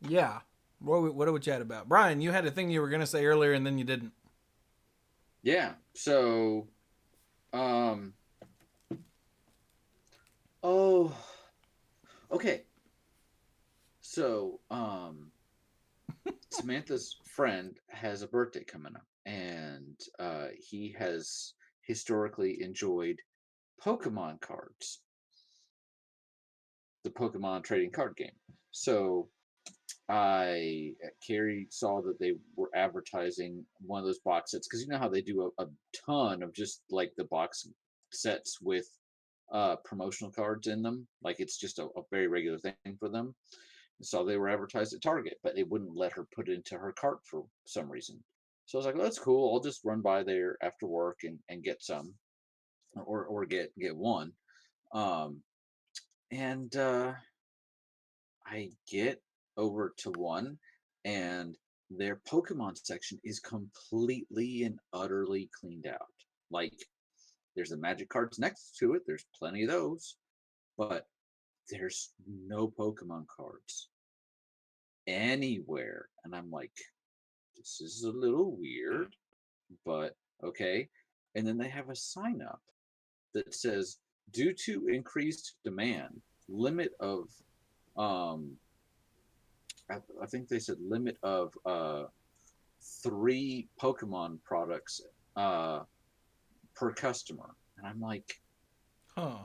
Yeah. What do we chat about? Brian, you had a thing you were going to say earlier and then you didn't. Yeah. So, um, oh, okay. So, Samantha's friend has a birthday coming up, and he has historically enjoyed Pokemon cards, the Pokemon trading card game. So, Carrie saw that they were advertising one of those box sets because you know how they do a ton of just like the box sets with promotional cards in them. Like it's just a very regular thing for them. So they were advertised at Target, but they wouldn't let her put it into her cart for some reason. So I was like, well, that's cool. I'll just run by there after work and get some or get one. Um, and I get over to one, and their Pokemon section is completely and utterly cleaned out. Like, there's the magic cards next to it, there's plenty of those, but there's no Pokemon cards anywhere. And I'm like, this is a little weird, but okay. And then they have a sign up that says, due to increased demand, limit of um I think they said limit of 3 Pokemon products uh, per customer. And I'm like, Huh.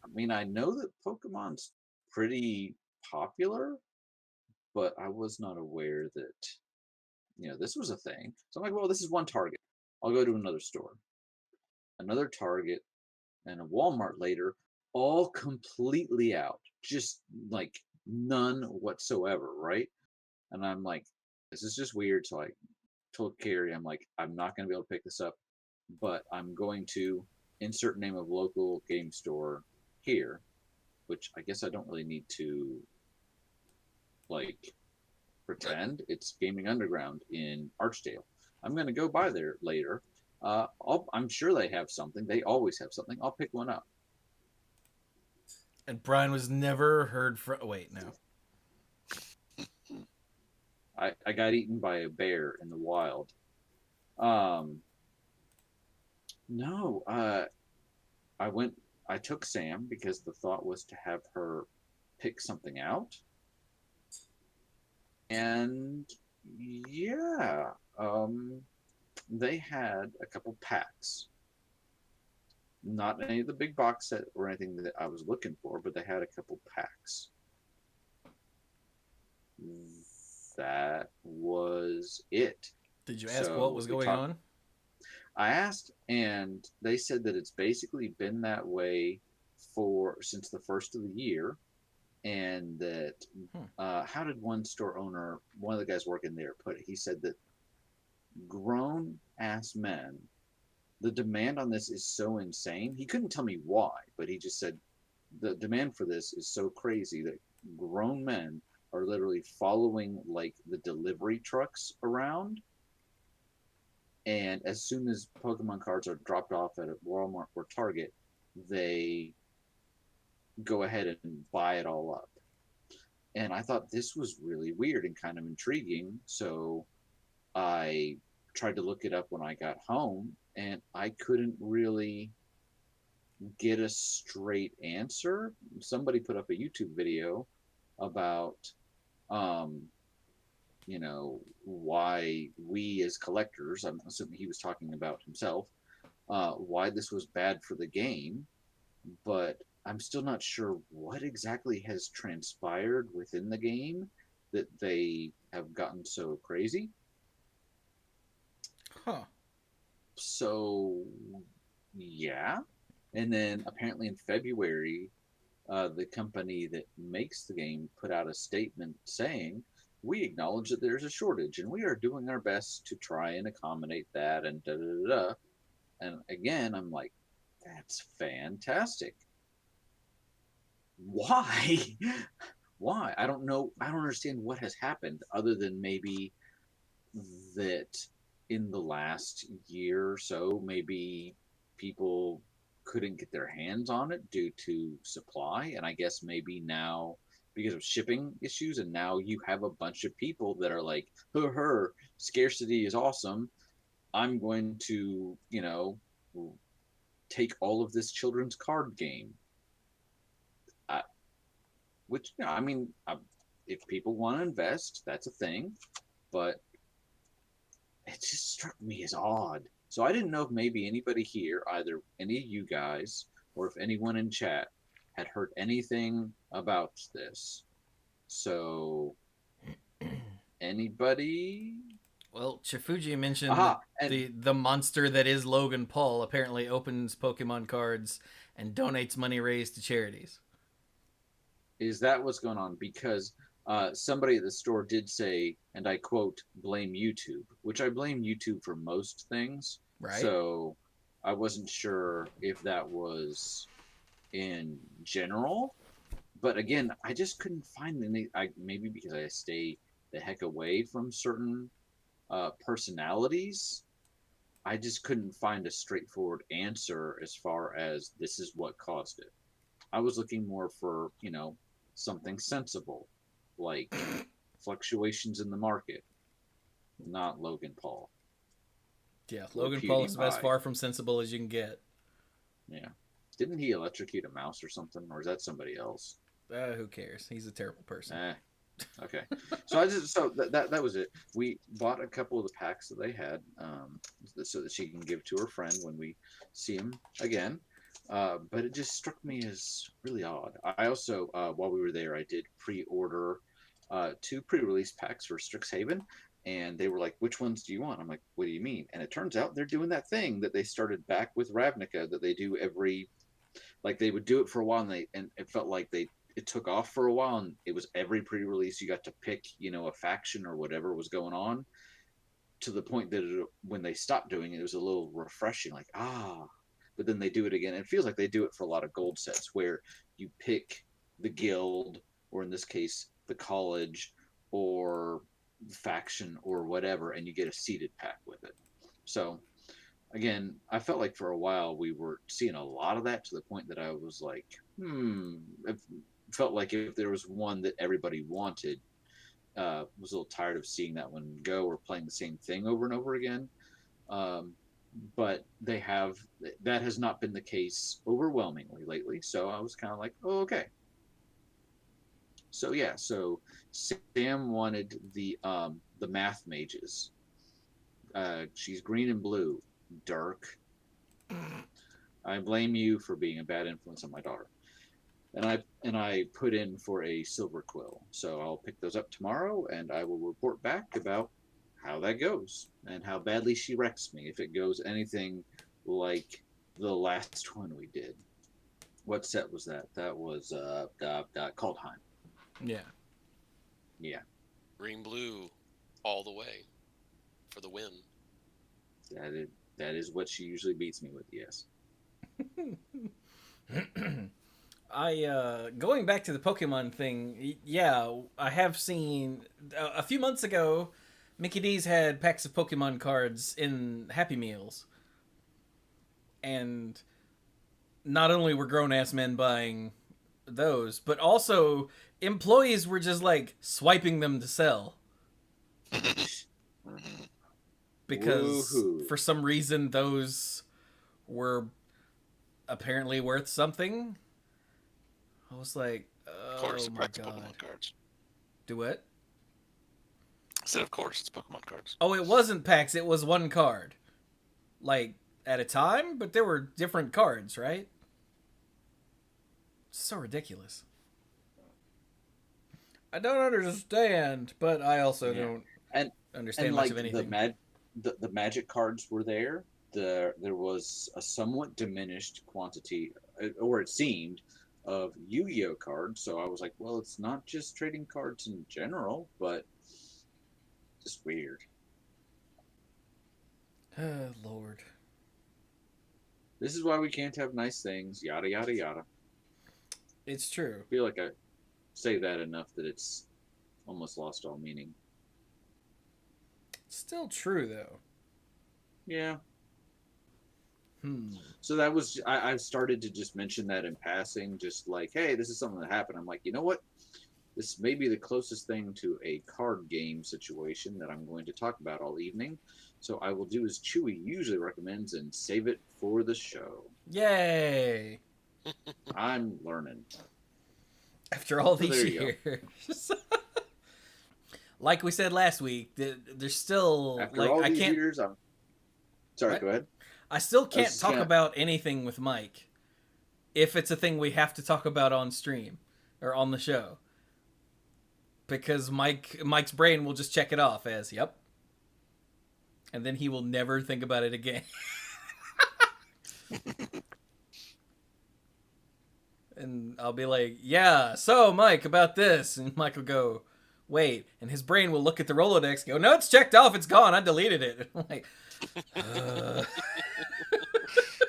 I mean, I know that Pokemon's pretty popular, but I was not aware that, this was a thing. So I'm like, well, this is one Target. I'll go to another store, another Target, and a Walmart later, all completely out, just like none whatsoever, right? And I'm like, this is just weird. So I told Carrie, I'm like, I'm not going to be able to pick this up, but I'm going to insert name of local game store here, which I guess I don't really need to like pretend. It's Gaming Underground in Archdale. I'm going to go by there later. I'm sure they have something. They always have something. I'll pick one up. And Brian was never heard from. Wait, no. I got eaten by a bear in the wild. Um, no, I went. I took Sam because the thought was to have her pick something out, and yeah, they had a couple packs. Not any of the big box set or anything that I was looking for, but they had a couple packs. That was it. Did you ask what So was we going talked. on? I asked, and they said that it's basically been that way for since the first of the year, and that Hmm. how did one store owner, one of the guys working there, put it? He said that grown ass men, the demand on this is so insane. He couldn't tell me why, but he just said the demand for this is so crazy that grown men are literally following like the delivery trucks around. And as soon as Pokemon cards are dropped off at a Walmart or Target, they go ahead and buy it all up. And I thought this was really weird and kind of intriguing. So I tried to look it up when I got home, and I couldn't really get a straight answer. Somebody put up a YouTube video about, um, why we as collectors, I'm assuming he was talking about himself, why this was bad for the game, but I'm still not sure what exactly has transpired within the game that they have gotten so crazy. Huh. So, yeah. And then apparently in February, the company that makes the game put out a statement saying, we acknowledge that there's a shortage and we are doing our best to try and accommodate that and da da da. Da. And again, I'm like, that's fantastic. Why? Why? I don't know. I don't understand what has happened other than maybe that in the last year or so, maybe people couldn't get their hands on it due to supply. And I guess maybe now because of shipping issues, and now you have a bunch of people that are like, her scarcity is awesome. I'm going to, take all of this children's card game. Which, I mean, if people want to invest, that's a thing, but it just struck me as odd. So I didn't know if maybe anybody here, either any of you guys or if anyone in chat, had heard anything about this. So, anybody? Well, Chifuji mentioned Aha, that and the monster that is Logan Paul apparently opens Pokemon cards and donates money raised to charities. is that what's going on? Because somebody at the store did say, and I quote, blame YouTube, which I blame YouTube for most things. Right. So I wasn't sure if that was in general. But again, I just couldn't find any. Maybe because I stay the heck away from certain personalities. I just couldn't find a straightforward answer as far as this is what caused it. I was looking more for, something sensible, like fluctuations in the market, not Logan Paul. Yeah, Logan Paul is as far from sensible as you can get. Yeah. Didn't he electrocute a mouse or something? Or is that somebody else? Who cares? He's a terrible person. Okay. So that was it. We bought a couple of the packs that they had, so that she can give to her friend when we see him again. But it just struck me as really odd. I also, while we were there, I did pre-order 2 pre-release packs for Strixhaven, and they were like, "Which ones do you want?" I'm like, "What do you mean?" And it turns out they're doing that thing that they started back with Ravnica that they do like they would do it for a while, and it felt like it took off for a while, and it was every pre-release you got to pick, a faction or whatever was going on, to the point that when they stopped doing it, it was a little refreshing, like, but then they do it again. It feels like they do it for a lot of gold sets where you pick the guild, or in this case, the college, or faction, or whatever, and you get a seeded pack with it. So, again, I felt like for a while we were seeing a lot of that, to the point that I was like, it felt like if there was one that everybody wanted, was a little tired of seeing that one go, or playing the same thing over and over again. But that has not been the case overwhelmingly lately. So I was kind of like, oh, okay. So yeah, so Sam wanted the math mages. She's green and blue. Dirk. I blame you for being a bad influence on my daughter. And I put in for a silver quill. So I'll pick those up tomorrow, and I will report back about how that goes and how badly she wrecks me if it goes anything like the last one we did. What set was that? That was Kaldheim. Yeah. Yeah. Green blue all the way for the win. That is what she usually beats me with, yes. Going back to the Pokemon thing, yeah, I have seen a few months ago, Mickey D's had packs of Pokemon cards in Happy Meals. And not only were grown-ass men buying those, but also employees were just like swiping them to sell. Because Woohoo. for some reason those were apparently worth something. I was like, oh, Of course, my it's God. Pokemon cards. Do what? I said, of course, it's Pokemon cards. Oh, it wasn't packs. It was one card. Like, at a time? But there were different cards, right? It's so ridiculous. I don't understand, but I also don't understand much of anything. The magic cards were there. There was a somewhat diminished quantity, or it seemed, of Yu-Gi-Oh cards. So I was like, well, it's not just trading cards in general, but just weird. Oh, Lord. This is why we can't have nice things, yada, yada, yada. It's true. I feel like I say that enough that it's almost lost all meaning. It's still true, though. Yeah. So that was, I've started to just mention that in passing, just like, hey, this is something that happened. I'm like, you know what? This may be the closest thing to a card game situation that I'm going to talk about all evening. So I will do as Chewie usually recommends and save it for the show. Yay! I'm learning. After all So these there you years. Like we said last week, there's still After like all I these can't. years, I'm sorry. What? Go ahead. I still can't just talk gonna- about anything with Mike if it's a thing we have to talk about on stream or on the show, because Mike's brain will just check it off as yep, and then he will never think about it again. And I'll be like, yeah, so Mike, about this, and Mike will go, wait, and his brain will look at the Rolodex and go, no, it's checked off, it's gone, I deleted it. I'm like,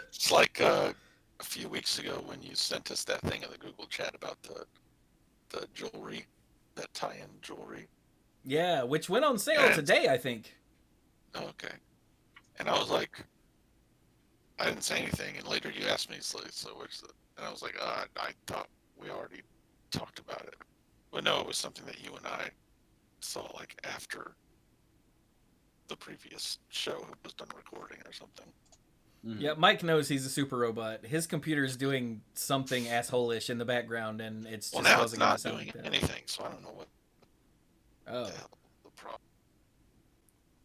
It's like a few weeks ago when you sent us that thing in the Google chat about the jewelry, that tie-in jewelry. yeah, which went on sale And- today, I think. Okay. And I was like, I didn't say anything, and later you asked me, so where's the... And I was like, I thought we already talked about it. But no, it was something that you and I saw, like, after the previous show was done recording or something. Mhm. Yeah, Mike knows he's a super robot. His computer's doing something asshole-ish in the background, and it's Well, just now it's causing him to not sound doing like that. anything, so I don't know what Oh, the hell the problem.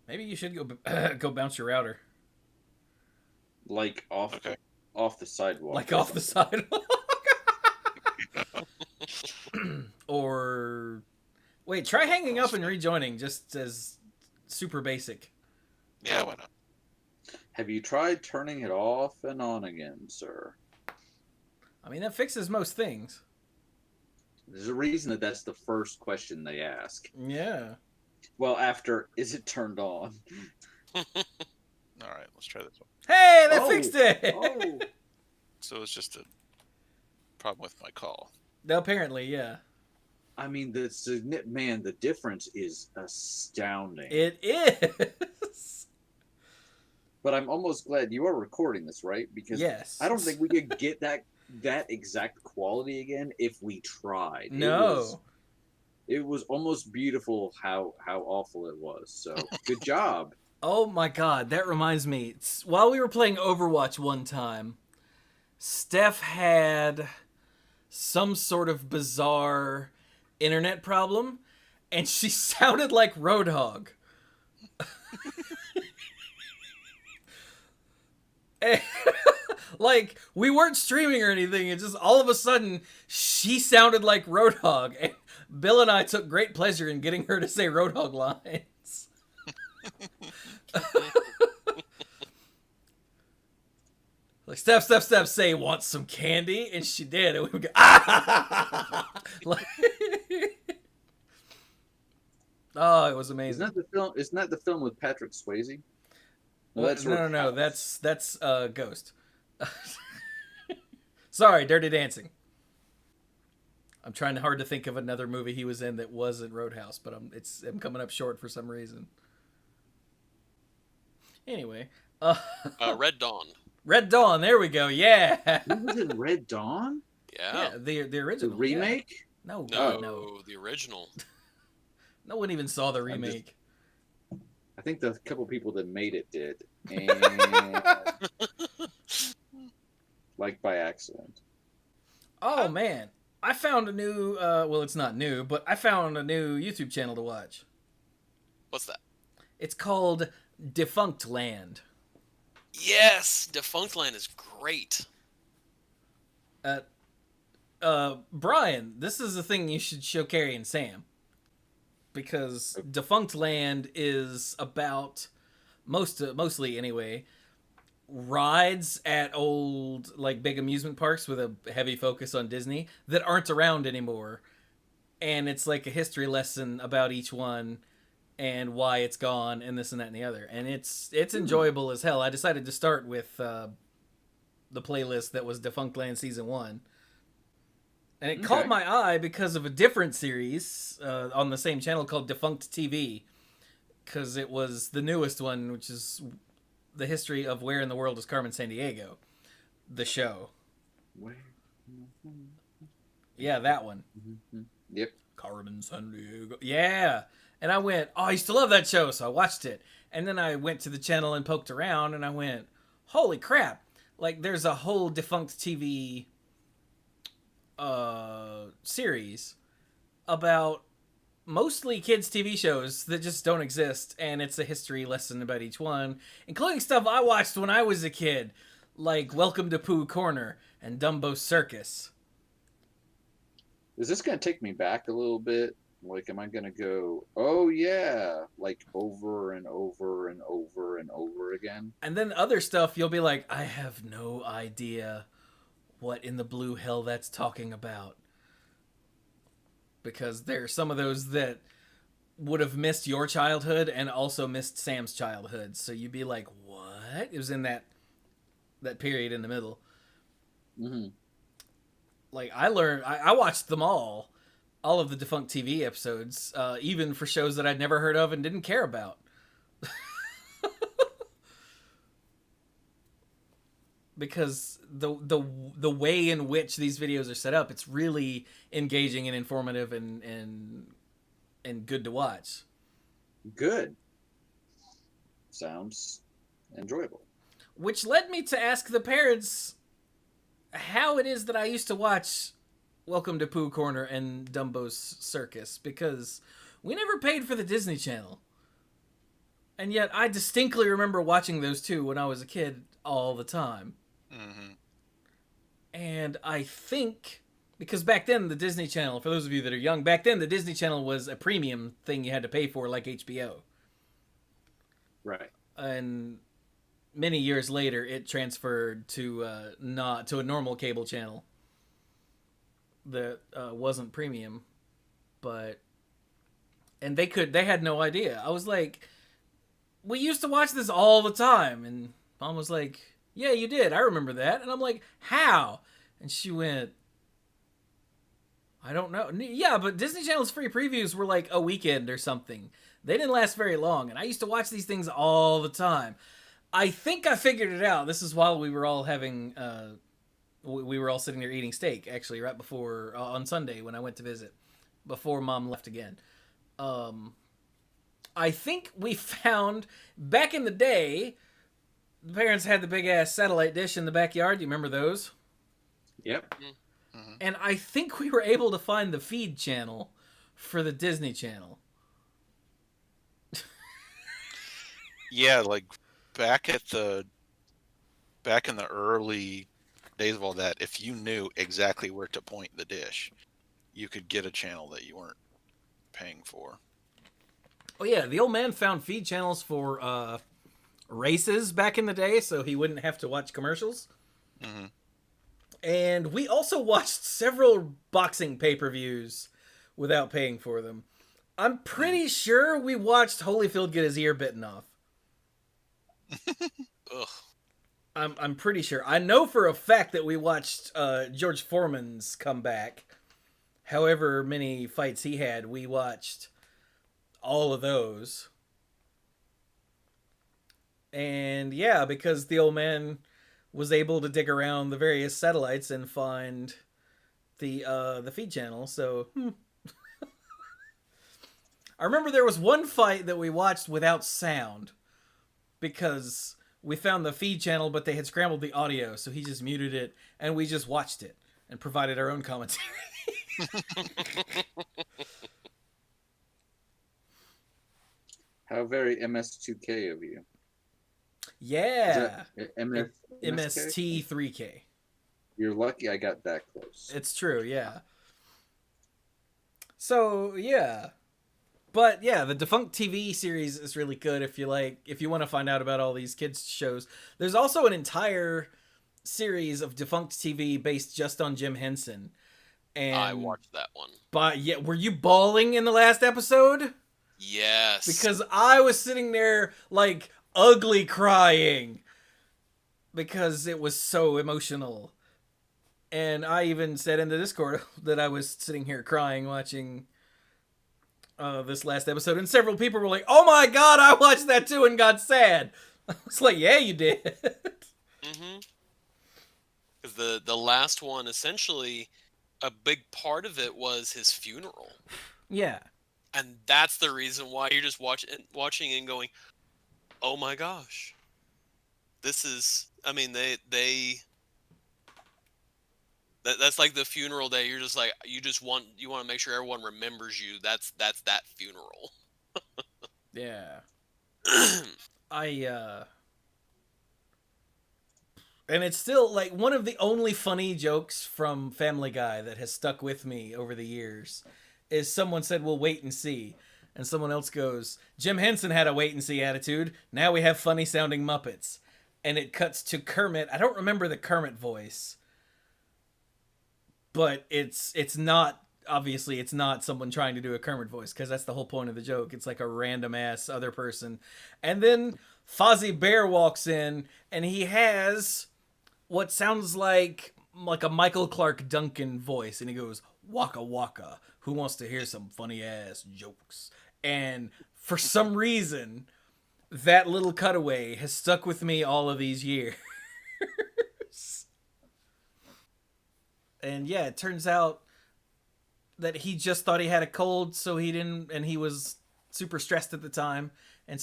maybe you should go go bounce your router, Like off Okay. off the sidewalk. like or off the something. sidewalk. Or wait, try hanging up and rejoining, just as super basic. Yeah, why not? Have you tried turning it off and on again, sir? I mean, that fixes most things. There's a reason that that's the first question they ask. Yeah. Well, after, is it turned on? All right, let's try this one. Hey, that Oh, fixed it. Oh, So it's just a problem with my call. Apparently, yeah. I mean, the difference is astounding. It is. But I'm almost glad you are recording this, right? Because Yes. I don't think we could get that exact quality again if we tried. No. It was almost beautiful how awful it was. So good job. Oh my god, that reminds me. While we were playing Overwatch one time, Steph had some sort of bizarre internet problem, and she sounded like Roadhog. And, like, we weren't streaming or anything, and just all of a sudden, she sounded like Roadhog. And Bill and I took great pleasure in getting her to say Roadhog lines. Like, Steph, say, want some candy? And she did. And we would go, ah! Like, oh, it was amazing. Isn't that the film? Isn't that the film with Patrick Swayze? Well, that's no, Roadhouse. that's Ghost. Sorry, Dirty Dancing. I'm trying hard to think of another movie he was in that wasn't Roadhouse, but I'm coming up short for some reason. Anyway, Red Dawn. Red Dawn. There we go. Yeah. Who was in Red Dawn? Yeah. Yeah, the The original remake? Yeah. No, No, God, no. the original. No one even saw the I'm just- remake. I think the couple people that made it did, and like by accident. Oh man, I found a new. Well, it's not new, but I found a new YouTube channel to watch. What's that? It's called Defunctland. Yes, Defunctland is great. Brian, this is the thing you should show Carrie and Sam. Because Defunctland is about, mostly anyway, rides at old, like, big amusement parks with a heavy focus on Disney that aren't around anymore. And it's like a history lesson about each one and why it's gone and this and that and the other. And it's enjoyable as hell. I decided to start with the playlist that was Defunctland Season 1. And it caught my eye because of a different series on the same channel called Defunct TV. Because it was the newest one, which is the history of Where in the World is Carmen Sandiego. The show. Where? Yeah, that one. Yep. Carmen Sandiego. Yeah. And I went, oh, I used to love that show, so I watched it. And then I went to the channel and poked around, and I went, holy crap. Like, there's a whole defunct TV series about mostly kids' TV shows that just don't exist, and it's a history lesson about each one, including stuff I watched when I was a kid, like Welcome to Pooh Corner and Dumbo's Circus. Is this going to take me back a little bit? Like, am I going to go, oh yeah, like over and over and over and over again? And then other stuff, you'll be like, I have no idea what in the blue hell that's talking about. Because there are some of those that would have missed your childhood and also missed Sam's childhood. So you'd be like, what? It was in that period in the middle. Mm-hmm. Like, I watched them all of the defunct TV episodes, even for shows that I'd never heard of and didn't care about. Because the way in which these videos are set up, it's really engaging and informative and good to watch. Good. Sounds enjoyable. Which led me to ask the parents how it is that I used to watch Welcome to Pooh Corner and Dumbo's Circus, because we never paid for the Disney Channel. And yet I distinctly remember watching those two when I was a kid all the time. Mm-hmm. And I think, because back then the Disney Channel, for those of you that are young, back then the Disney Channel was a premium thing you had to pay for, like HBO. Right. And many years later, it transferred to a normal cable channel that wasn't premium, and they had no idea. I was like, we used to watch this all the time, and Mom was like, yeah, you did. I remember that. And I'm like, how? And she went, I don't know. Yeah, but Disney Channel's free previews were like a weekend or something. They didn't last very long, and I used to watch these things all the time. I think I figured it out. This is while we were all having, we were all sitting there eating steak, actually, right before, on Sunday when I went to visit, before Mom left again. I think we found, back in the day, the parents had the big-ass satellite dish in the backyard. Do you remember those? Yep. Mm-hmm. And I think we were able to find the feed channel for the Disney Channel. Yeah, like back in the early days of all that, if you knew exactly where to point the dish, you could get a channel that you weren't paying for. Oh yeah, the old man found feed channels for races back in the day, so he wouldn't have to watch commercials. Mm-hmm. And we also watched several boxing pay-per-views without paying for them. I'm pretty sure we watched Holyfield get his ear bitten off. Ugh. I'm pretty sure. I know for a fact that we watched George Foreman's comeback. However many fights he had, we watched all of those. And yeah, because the old man was able to dig around the various satellites and find the feed channel, so I remember there was one fight that we watched without sound because we found the feed channel, but they had scrambled the audio, so he just muted it, and we just watched it and provided our own commentary. How very MS2K of you. Yeah. MST? MST3K. You're lucky I got that close. It's true, yeah. So, yeah. But yeah, the Defunct TV series is really good if you want to find out about all these kids shows. There's also an entire series of Defunct TV based just on Jim Henson. And I watched that one. But yeah, were you bawling in the last episode? Yes. Because I was sitting there like ugly crying because it was so emotional. And I even said in the Discord that I was sitting here crying watching this last episode, and several people were like, "Oh my god, I watched that too and got sad." I was like, "Yeah, you did." Mm-hmm. Because the last one, essentially, a big part of it was his funeral. Yeah. And that's the reason why you're just watching and going, "Oh my gosh, this is." I mean, that's like the funeral day. You're just like, you want to make sure everyone remembers you. That's that funeral. Yeah. I and it's still like one of the only funny jokes from Family Guy that has stuck with me over the years is someone said, "We'll wait and see." And someone else goes, "Jim Henson had a wait and see attitude. Now we have funny sounding Muppets." And it cuts to Kermit. I don't remember the Kermit voice, but it's not, obviously it's not someone trying to do a Kermit voice, because that's the whole point of the joke. It's like a random ass other person. And then Fozzie Bear walks in and he has what sounds like a Michael Clark Duncan voice, and he goes, "Waka waka, who wants to hear some funny ass jokes?" And for some reason, that little cutaway has stuck with me all of these years. And yeah, it turns out that he just thought he had a cold, so he didn't, and he was super stressed at the time, and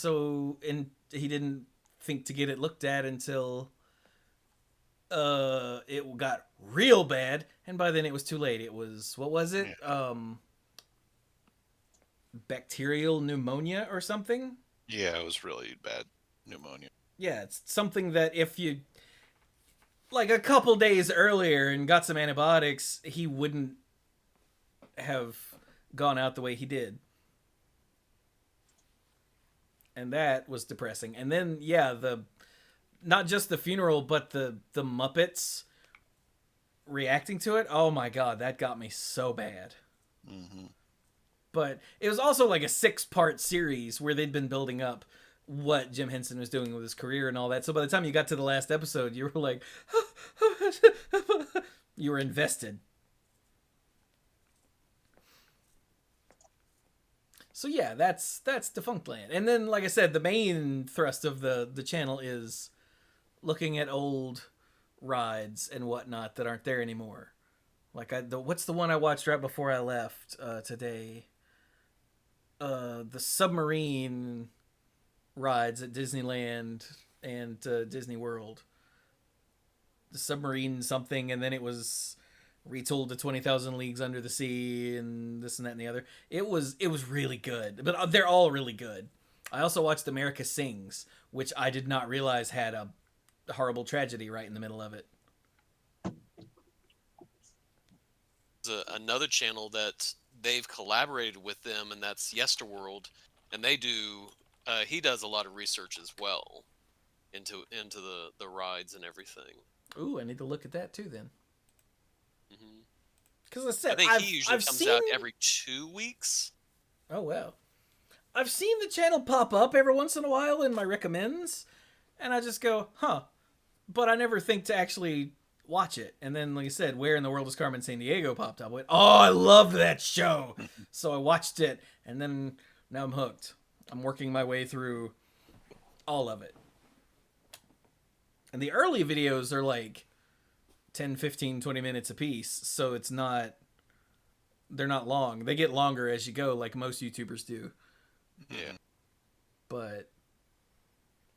he didn't think to get it looked at until it got real bad, and by then it was too late. It was, what was it? Bacterial pneumonia or something? Yeah, it was really bad pneumonia. Yeah, it's something that if you like a couple days earlier and got some antibiotics, he wouldn't have gone out the way he did. And that was depressing. And then yeah, not just the funeral, but the Muppets reacting to it. Oh my god, that got me so bad. Mm-hmm. But it was also like a 6-part series where they'd been building up what Jim Henson was doing with his career and all that. So by the time you got to the last episode, you were like, you were invested. So yeah, that's Defunctland. And then, like I said, the main thrust of the channel is looking at old rides and whatnot that aren't there anymore. Like what's the one I watched right before I left today? The submarine rides at Disneyland and Disney World. The submarine something, and then it was retooled to 20,000 Leagues Under the Sea and this and that and the other. It was really good, but they're all really good. I also watched America Sings, which I did not realize had a horrible tragedy right in the middle of it. There's another channel that they've collaborated with them, and that's Yesterworld, and he does a lot of research as well into the rides and everything. Ooh, I need to look at that too then. Mm-hmm. Because I said, I think he usually comes out every 2 weeks. Oh well, I've seen the channel pop up every once in a while in my recommends, and I just go, huh, but I never think to actually watch it. And then, like I said, Where in the World is Carmen Sandiego popped up. I went, oh, I love that show. So I watched it, and then now I'm hooked. I'm working my way through all of it. And the early videos are like 10, 15, 20 minutes a piece. So they're not long. They get longer as you go, like most YouTubers do. Yeah. But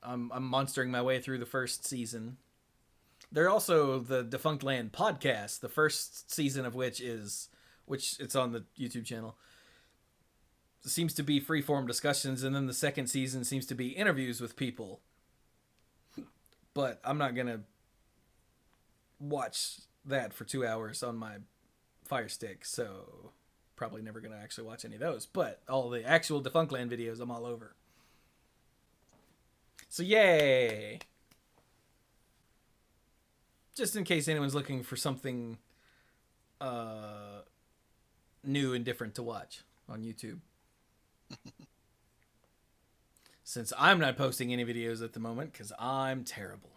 I'm monstering my way through the first season. They're also the Defunctland podcast, the first season of which it's on the YouTube channel. It seems to be freeform discussions, and then the second season seems to be interviews with people. But I'm not gonna watch that for 2 hours on my Fire Stick, so probably never gonna actually watch any of those. But all the actual Defunctland videos, I'm all over. So yay! Just in case anyone's looking for something new and different to watch on YouTube. Since I'm not posting any videos at the moment because I'm terrible.